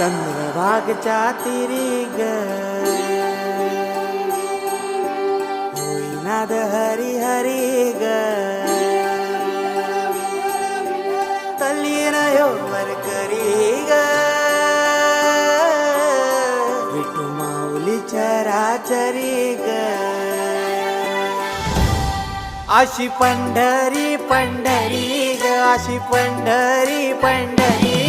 चंद्रभागच्या तिरी ग होईनाद हरी हरी ग तल्लीन वर करी ग विठू माऊली चराचरी ग अशी पंढरी पंढरी ग अशी पंढरी पंढरी